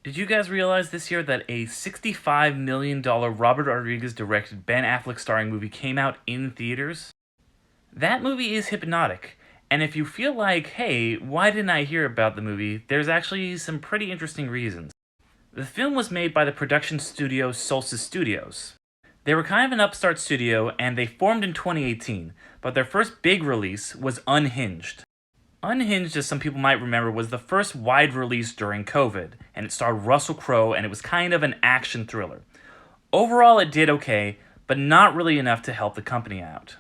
Did you guys realize this year that a $65 million Robert Rodriguez directed Ben Affleck starring movie came out in theaters? That movie is Hypnotic, and if you feel like, hey, why didn't I hear about the movie, there's actually some pretty interesting reasons. The film was made by the production studio Solstice Studios. They were kind of an upstart studio, and they formed in 2018, but their first big release was Unhinged. Unhinged, as some people might remember, was the first wide release during COVID, and it starred Russell Crowe, and it was kind of an action thriller. Overall, it did okay, but not really enough to help the company out.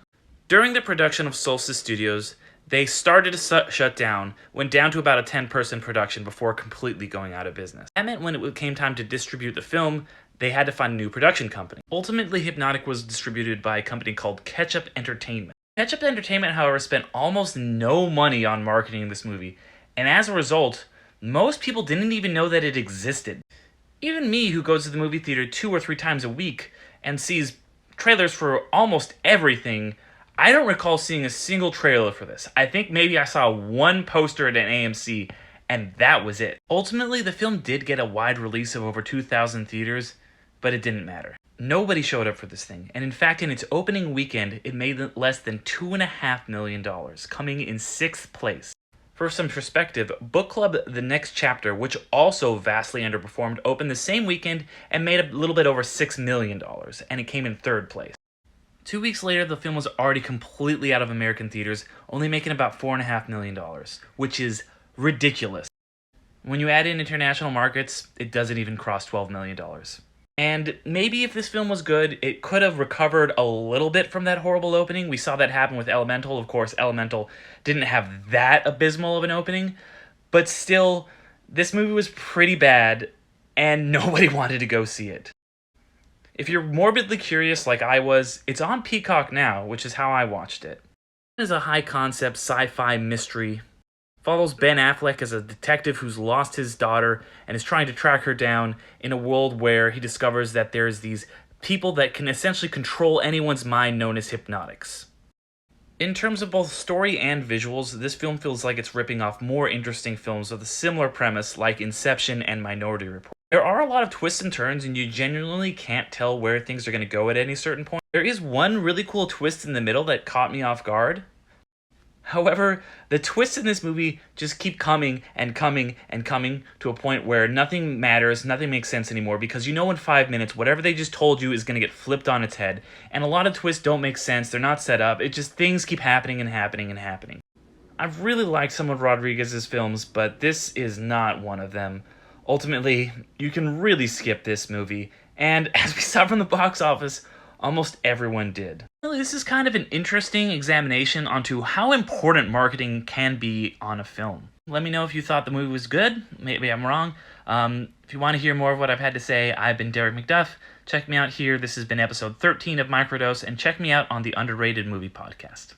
During the production of Solstice Studios, they started to shut down, went down to about a 10-person production before completely going out of business. That meant when it came time to distribute the film, they had to find a new production company. Ultimately, Hypnotic was distributed by a company called Ketchup Entertainment. Ketchup Entertainment, however, spent almost no money on marketing this movie, and as a result, most people didn't even know that it existed. Even me, who goes to the movie theater 2 or 3 times a week and sees trailers for almost everything, I don't recall seeing a single trailer for this. I think maybe I saw one poster at an AMC, and that was it. Ultimately, the film did get a wide release of over 2,000 theaters, but it didn't matter. Nobody showed up for this thing, and in fact, in its opening weekend, it made less than $2.5 million, coming in 6th place. For some perspective, Book Club The Next Chapter, which also vastly underperformed, opened the same weekend and made a little bit over $6 million, and it came in 3rd place. 2 weeks later, the film was already completely out of American theaters, only making about $4.5 million, which is ridiculous. When you add in international markets, it doesn't even cross $12 million. And maybe if this film was good, it could have recovered a little bit from that horrible opening. We saw that happen with Elemental. Of course, Elemental didn't have that abysmal of an opening, but still, this movie was pretty bad, and nobody wanted to go see it. If you're morbidly curious like I was, it's on Peacock now, which is how I watched it. It is a high-concept sci-fi mystery. Follows Ben Affleck as a detective who's lost his daughter and is trying to track her down in a world where he discovers that there's these people that can essentially control anyone's mind known as hypnotics. In terms of both story and visuals, this film feels like it's ripping off more interesting films with a similar premise like Inception and Minority Report. There are a lot of twists and turns, and you genuinely can't tell where things are going to go at any certain point. There is one really cool twist in the middle that caught me off guard. However, the twists in this movie just keep coming and coming and coming to a point where nothing matters, nothing makes sense anymore, because you know in 5 minutes, whatever they just told you is going to get flipped on its head, and a lot of twists don't make sense, they're not set up, it just, things keep happening and happening and happening. I've really liked some of Rodriguez's films, but this is not one of them. Ultimately, you can really skip this movie, and as we saw from the box office, almost everyone did. Really, this is kind of an interesting examination onto how important marketing can be on a film. Let me know if you thought the movie was good. Maybe I'm wrong. If you want to hear more of what I've had to say, I've been Derek McDuff. Check me out here. This has been episode 13 of MicroDose, and check me out on the Underrated Movie Podcast.